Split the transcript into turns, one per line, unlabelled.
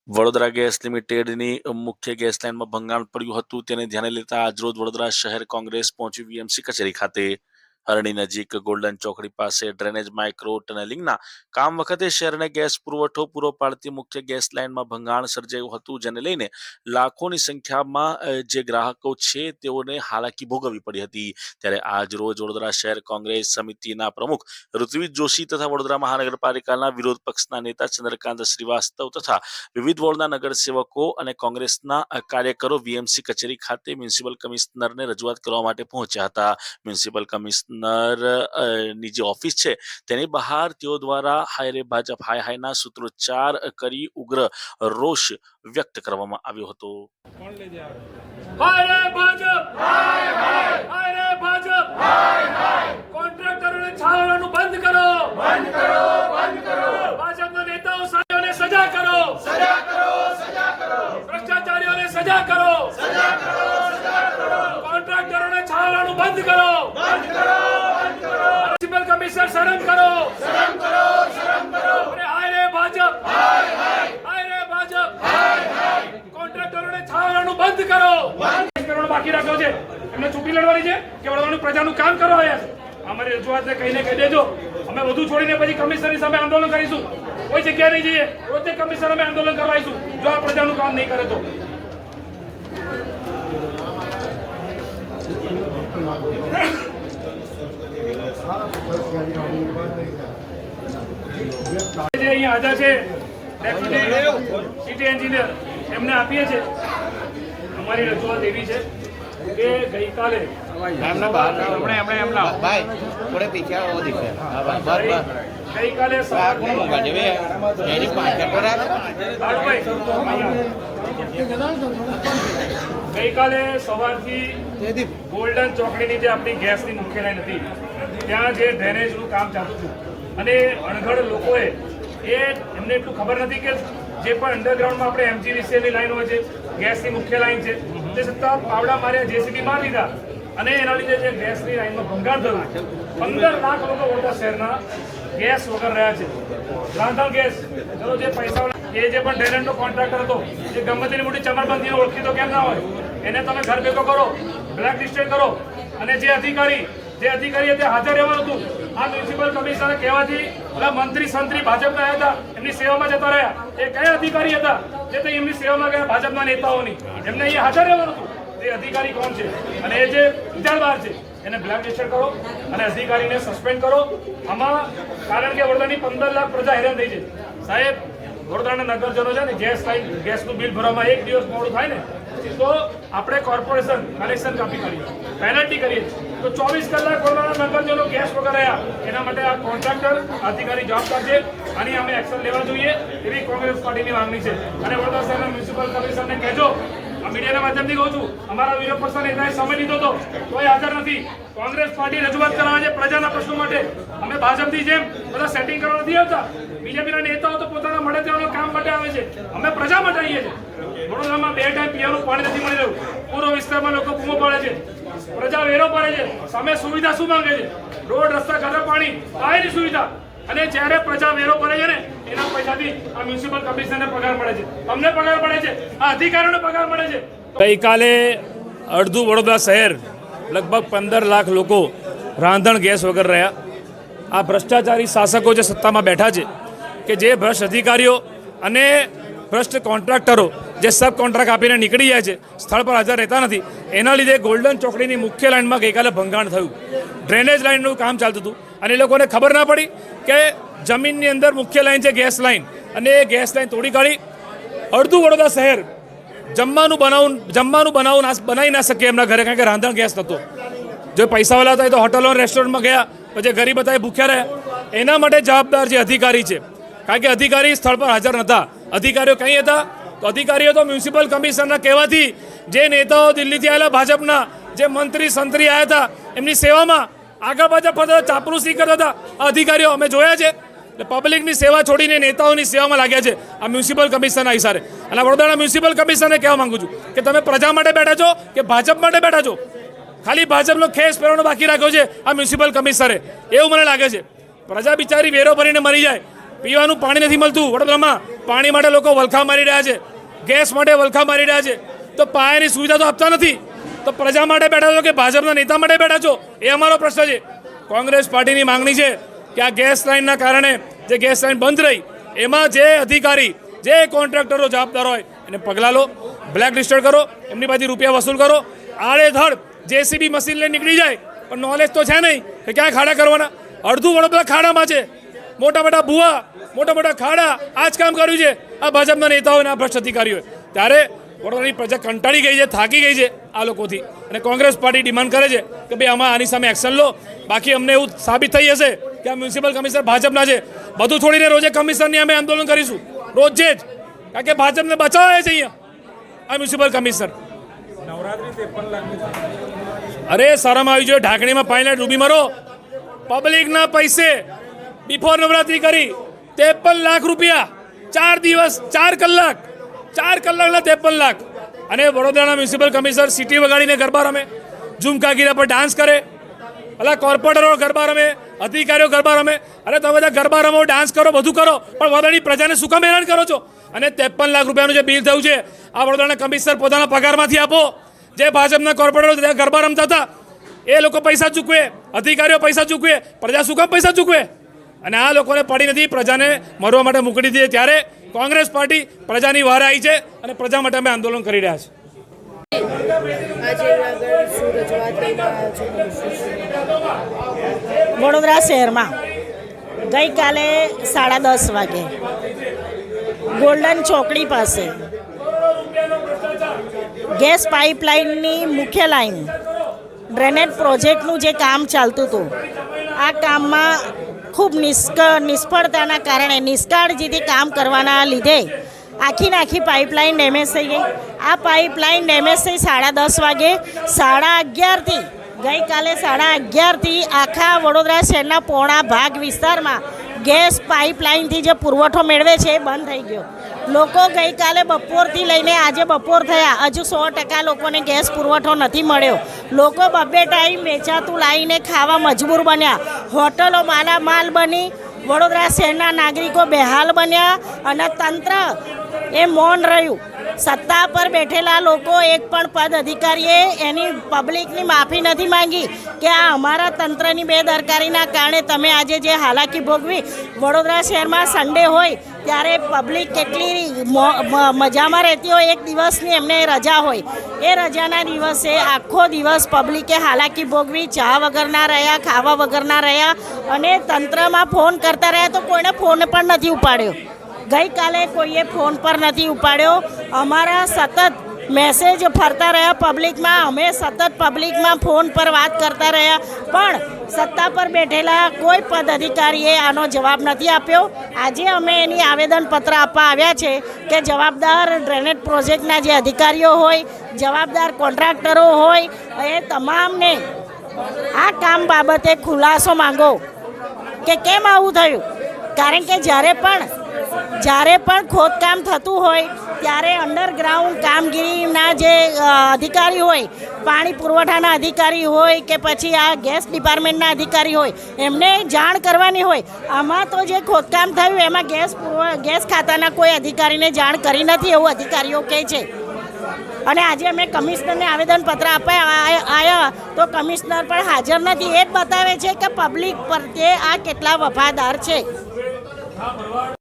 Vadodara gas લિમિટેડની મુખ્ય gas લાઇનમાં ભંગાણ પડ્યું હતું, તેને ધ્યાને લેતા આજરોજ વડોદરા શહેર કોંગ્રેસ પહોંચ્યું વીએમસી કચેરી ખાતે. હરણી નજીક ગોલ્ડન ચોકડી પાસે ડ્રેનેજ માઇક્રો ટનલિંગના કામ વખતે શહેરને ગેસ પુરવઠો પૂરો પાડતી મુખ્ય ગેસ લાઇનમાં ભંગાણ સર્જાયું હતું, જેને લઈને લાખોની સંખ્યામાં જે ગ્રાહકો છે તેઓને હાલાકી ભોગવવી પડી હતી. ત્યારે આજરોજ વડોદરા શહેર કોંગ્રેસ સમિતિના પ્રમુખ ઋત્વિજ જોશી તથા વડોદરા મહાનગરપાલિકાના વિરોધ પક્ષના નેતા ચંદ્રકાંત શ્રીવાસ્તવ તથા વિવિધ વોર્ડના નગરસેવકો અને કોંગ્રેસના કાર્યકરો વીએમસી કચેરી ખાતે મ્યુનિસિપલ કમિશનરને રજૂઆત કરવા માટે પહોંચ્યા હતા. મ્યુનિસિપલ કમિશનર ની જે ઓફિસ છે તેની બહાર તેઓ દ્વારા હાય રે ભાજપ હાય હાયના સૂત્રોચ્ચાર કરી ઉગ્ર રોષ વ્યક્ત કરવામાં આવ્યો હતો.
હાય રે ભાજપ હાય હાય, હાય રે ભાજપ હાય હાય, કોન્ટ્રાક્ટરોને છાવવાનું બંધ કરો, બંધ કરો, બંધ કરો, ભાજપના નેતાઓ સાહેબોને સજા કરો, સજા કરો, સજા કરો, ભ્રષ્ટાચારીઓને સજા કરો, સજા કરો, સજા કરો, કોન્ટ્રાક્ટરોને છાવવાનું બંધ કરો, બંધ કરો, બંધ કરો, મ્યુનિસિપલ કમિશનર શરમ કરો, શરમ કરો, શરમ કરો, અરે હાય રે ભાજપ હાય હાય, હાય રે ભાજપ હાય હાય, કોન્ટ્રાક્ટરોને છાવવાનું બંધ કરો, બાકી રાખ્યો છે. એમને ચૂંટણી લડવાની છે કે વડોદરાનું પ્રજાનું કામ કરવા આવ્યા છે? અમારી રજૂઆતને કહીને કહી દેજો, અમે વધુ છોડીને પછી કમિશનરની સામે આંદોલન કરીશું. કોઈ જગ્યા નહીં જઈએ, રોજે કમિશનર અમે આંદોલન કરવાઈશું જો આ પ્રજાનું કામ નહીં કરે તો. જે અહીંયા હાજર છે ડેપ્યુટી સિટી એન્જિનિયર, એમને આપીએ છીએ. અમારી રજૂઆત એવી છે કે ગઈકાલે ગઈકાલે સવારથી ગોલ્ડન ચોકડીની જે આપણી ગેસની મુખ્ય લાઈન હતી ત્યાં જે ડ્રેનેજનું કામ ચાલતું હતું અને અણઘડ લોકોએ એમને એટલું ખબર નથી કે જે પણ અંડરગ્રાઉન્ડમાં આપણે એમજીવીસીએલની લાઈન હોય છે, ગેસની મુખ્ય લાઈન છે, તે છતાં પાવડા માર્યા, જેસીબી મારી લીધા અને એના લીધે જે ગેસની લાઈનમાં ભંગાણ થયું. 15 લાખ લોકો વડોદરા શહેરના ગેસ વગર રહ્યા છે. રાંધણ ગેસ, ચલો જે પૈસા એ જે પણ ડ્રેનેજનો કોન્ટ્રાક્ટર હતો એ ગમે તેની મોટી ચમરબંધીને ઓળખીતો કેમ ના હોય, એને તમે ઘર ભેગો કરો, બ્લેક લિસ્ટેડ કરો અને જે અધિકારી તે હાજર રહેવાનું હતું. આ મ્યુનિસિપલ કમિશનર કહેવાથી પેલા મંત્રી સંત્રી ભાજપના આવ્યા હતા, એમની સેવામાં જતા રહ્યા. એ કયા અધિકારી હતા જે તે એમની સેવામાં ગયા ભાજપના નેતાઓની? એમને અહીંયા હાજર રહેવાનું હતું. એ અધિકારી કોણ છે અને એ જે વિચારધાર છે એને બ્લેક લિસ્ટેડ કરો અને અધિકારીને સસ્પેન્ડ કરો. આમાં કારણ કે વડોદરાની 15 લાખ પ્રજા હેરાન થઈ છે. સાહેબ, વડોદરાના નગરજનો છે ને ગેસનું બિલ ભરવામાં એક દિવસ મોડું થાય ને તો આપણે કોર્પોરેશન કલેક્શન કાપી કરીએ, પેનલ્ટી કરીએ. તો 24 કલાક વડોદરાના નગરજનો ગેસ વગર રહ્યા. એના માટે આ કોન્ટ્રાક્ટર અધિકારી જવાબદાર છે. આની અમે એક્શન લેવા જોઈએ એવી કોંગ્રેસ પાર્ટીની માંગણી છે. અને વડોદરા શહેરના મ્યુનિસિપલ કમિશનરને કહેજો, આ મીડિયાના માધ્યમથી કહું છું, અમારા વિરોધ પક્ષના નેતાએ સમય લીધો હતો કોઈ હાજર નથી. કોંગ્રેસ પાર્ટી રજૂઆત કરવા છે પ્રજાના પ્રશ્નો માટે. અમે ભાજપની જેમ બધા સેટિંગ કરવા નથી આવતા. બીજેપીના નેતાઓ તો પોતાના મળે તેઓના કામ માટે આવે છે. અમે પ્રજા માટે આવીએ છીએ. વડોદરામાં 2 ટાઈમ પીવાનું પાણી નથી મળી રહ્યું. પૂર્વ વિસ્તારમાં લોકો બૂમો પાડે છે, પ્રજા વેરો પાડે છે. સામે સુવિધા શું માંગે છે? રોડ, રસ્તા, ગટર, પાણી, પાણીની સુવિધા. અને જ્યારે પ્રજા વેરો ભરે છે ને એના પૈસાથી આ મ્યુનિસિપલ કમિશનરને પગાર મળે છે, અમને પગાર મળે છે, આ અધિકારીઓને પગાર મળે છે. ગઈકાલે અડધું વડોદરા શહેર લગભગ 15 લાખ લોકો રાંધણ ગેસ વગર રહ્યા. આ ભ્રષ્ટાચારી શાસકો જે સત્તામાં બેઠા છે કે જે ભ્રષ્ટ અધિકારીઓ અને ભ્રષ્ટ કોન્ટ્રાક્ટરો જે સબ કોન્ટ્રાક્ટ આપીને નીકળી જાય છે, સ્થળ પર હાજર રહેતા નથી, એના લીધે ગોલ્ડન ચોકડીની મુખ્ય લાઇનમાં ગઈકાલે ભંગાણ થયું. ડ્રેનેજ લાઇનનું કામ ચાલતું હતું અને એ લોકોને ખબર ના પડી કે જમીનની અંદર મુખ્ય લાઇન છે ગેસ લાઇન, અને એ ગેસ લાઇન તોડી કાઢી. અડધું વડોદરા શહેર જમવાનું બનાવી ના શકે એમના ઘરે, કારણ કે રાંધણ ગેસ નહોતો. જો પૈસાવાળા હતા તો હોટલો રેસ્ટોરન્ટમાં ગયા, પછી ગરીબ હતા એ ભૂખ્યા રહ્યા. એના માટે જવાબદાર જે અધિકારી છે, કારણ કે અધિકારી સ્થળ પર હાજર નહોતા. અધિકારીઓ કંઈ હતા? તો અધિકારીઓ તો મ્યુનિસિપલ કમિશનરના કહેવાથી જે નેતાઓ દિલ્હીથી આવેલા ભાજપના જે મંત્રી સંત્રી આવ્યા હતા એમની સેવામાં આગળ પાછળ ફરતા ચાપલુસી કરતા હતા. અધિકારીઓ અમે જોયા છે. પબ્લિકની સેવા છોડીને નેતાઓની સેવામાં લાગ્યા છે આ મ્યુનિસિપલ કમિશનરના ઇશારે. અને વડોદરાના મ્યુનિસિપલ કમિશનરને કહેવા માંગુ છું કે તમે પ્રજા માટે બેઠા છો કે ભાજપ માટે બેઠા છો? ખાલી ભાજપનો ખેસ પહેરવાનો બાકી રાખ્યો છે આ મ્યુનિસિપલ કમિશનરે, એવું મને લાગે છે. પ્રજા બિચારી વેરો ભરીને મરી જાય પીવાનું પાણી નથી મળતું વડોદરામાં, પાણી માટે લોકો વલખા મારી રહ્યા છે, ગેસ માટે વલખા મારી રહ્યા છે, તો પાયાની સુવિધા તો આપતા નથી. તો પ્રજા માટે બેઠા છો કે ભાજપના નેતા માટે બેઠા છો, એ અમારો પ્રશ્ન છે. કોંગ્રેસ પાર્ટીની માંગણી છે કે આ ગેસ લાઇનના કારણે જે ગેસ લાઇન બંધ રહી એમાં જે અધિકારી જે કોન્ટ્રાક્ટરો જવાબદાર હોય એને પગલાં લો, બ્લેક લિસ્ટેડ કરો, એમની પાસેથી રૂપિયા વસૂલ કરો. આડેધડ જેસીબી મશીન લઈને નીકળી જાય પણ નોલેજ તો છે નહીં કે ક્યાં ખાડા કરવાના. અડધું વડોદરા ખાડામાં છે, મોટા મોટા ભૂવા, મોટા મોટા ખાડા, આ જ કામ કર્યું છે આ ભાજપના નેતાઓ અને આ ભ્રષ્ટ અધિકારીઓએ. ત્યારે વડોદરાની પ્રજા કંટાળી ગઈ છે, થાકી ગઈ છે આ લોકોથી, અને કોંગ્રેસ પાર્ટી ડિમાન્ડ કરે છે કે ભાઈ આમાં આની સામે એક્શન લો. બાકી અમને એવું સાબિત થઈ જશે કે આ મ્યુનિસિપલ કમિશનર ભાજપના છે. બધું છોડીને રોજે કમિશનરની અમે આંદોલન કરીશું, રોજે જ, કારણ કે ભાજપને બચાવે છે અહીંયા આ મ્યુનિસિપલ કમિશનર. અરે શરમ આવી જોઈએ, ઢાંકણીમાં પાણીને ડૂબી મરો. પબ્લિકના પૈસે બિફોર નવરાત્રી કરી 53 લાખ રૂપિયા, 4 દિવસ 4 કલાક, 4 કલાકના 53 લાખ. અને વડોદરાના મ્યુનિસિપલ કમિશનર સિટી વગાડીને ગરબા રમે, ઝુમકાગીરા પર ડાન્સ કરે, અલા કોર્પોરેટરો ગરબા રમે, અધિકારીઓ ગરબા રમે. અરે તમે બધા ગરબા રમો, ડાન્સ કરો, બધું કરો, પણ વડોદરાની પ્રજાને શું કામ હેરાન કરો છો? અને 53 લાખ રૂપિયાનું જે બિલ થયું છે આ વડોદરાના કમિશનર પોતાના પગારમાંથી આપો. જે ભાજપના કોર્પોરેટરો ગરબા રમતા હતા એ લોકો પૈસા ચૂકવે, અધિકારીઓ પૈસા ચૂકવે, પ્રજા શું કામ પૈસા ચૂકવે? અને આ લોકોને પડી નથી, પ્રજાને મરવા માટે મોકલી દીધી. ત્યારે કોંગ્રેસ પાર્ટી પ્રજાની વારે આવી છે અને પ્રજા માટે અમે આંદોલન કરી રહ્યા છીએ.
વડોદરા શહેરમાં ગઈકાલે 10:30 વાગે ગોલ્ડન ચોકડી પાસે ગેસ પાઇપલાઇનની મુખ્ય લાઇન ડ્રેનેજ પ્રોજેક્ટનું જે કામ ચાલતું હતું, આ કામમાં ખૂબ નિષ્ફળતાના કારણે, નિષ્કાળજીથી કામ કરવાના લીધે આખી પાઇપલાઇન ડેમેજ થઈ ગઈ. આ પાઇપલાઇન ડેમેજ થઈ 10:30 વાગે 11:30થી ગઈકાલે 11:30થી આખા વડોદરા શહેરના પોણા ભાગ વિસ્તારમાં ગેસ પાઇપલાઇનથી જે પુરવઠો મેળવે છે એ બંધ થઈ ગયો. લોકો ગઈકાલે બપોરથી લઈને આજે બપોર થયા, હજુ 100% લોકોને ગેસ પુરવઠો નથી મળ્યો. લોકો 2 ટાઈમ વેચાતું લાવીને ખાવા મજબૂર બન્યા. હોટલો માલામાલ બની, વડોદરા શહેરના નાગરિકો બેહાલ બન્યા અને તંત્ર એ મૌન રહ્યું. સત્તા પર બેઠેલા લોકો એક પણ પદ અધિકારીએ એની પબ્લિકની માફી નથી માંગી કે આ અમારા તંત્રની બેદરકારીના કારણે તમે આજે જે હાલાકી ભોગવી. વડોદરા શહેરમાં સન્ડે હોય ત્યારે પબ્લિક કેટલી મજામાં રહેતી હોય, એક દિવસની એમને રજા હોય, એ રજાના દિવસે આખો દિવસ પબ્લિકે હાલાકી ભોગવી, ચા વગરના રહ્યા, ખાવા વગરના રહ્યા અને તંત્રમાં ફોન કરતા રહ્યા તો કોઈને ફોન પણ નથી ઉપાડ્યો. ગઈકાલે કોઈએ ફોન પર નથી ઉપાડ્યો. અમારા સતત મેસેજ ફરતા રહ્યા પબ્લિકમાં, અમે સતત પબ્લિકમાં ફોન પર વાત કરતા રહ્યા, પણ સત્તા પર બેઠેલા કોઈ પદ અધિકારીએ આનો જવાબ નથી આપ્યો. આજે અમે એની આવેદનપત્ર આપવા આવ્યા છે કે જવાબદાર ડ્રેનેજ પ્રોજેક્ટના જે અધિકારીઓ હોય, જવાબદાર કોન્ટ્રાક્ટરો હોય, એ તમામને આ કામ બાબતે ખુલાસો માંગો કે કેમ આવું થયું. કારણ કે જ્યારે પણ ખોદકામ થતું હોય ત્યારે અંડરગ્રાઉન્ડ કામગીરીના જે અધિકારી હોય, પાણી પુરવઠાના અધિકારી હોય કે પછી આ ગેસ ડિપાર્ટમેન્ટના અધિકારી હોય, એમને જાણ કરવાની હોય. આમાં તો જે ખોદકામ થયું એમાં ગેસ ખાતાના કોઈ અધિકારીને જાણ કરી નથી એવું અધિકારીઓ કહે છે. અને આજે અમે કમિશનરને આવેદનપત્ર આવ્યા તો કમિશનર પણ હાજર નથી. એ જ બતાવે છે કે પબ્લિક પ્રત્યે આ કેટલા વફાદાર છે.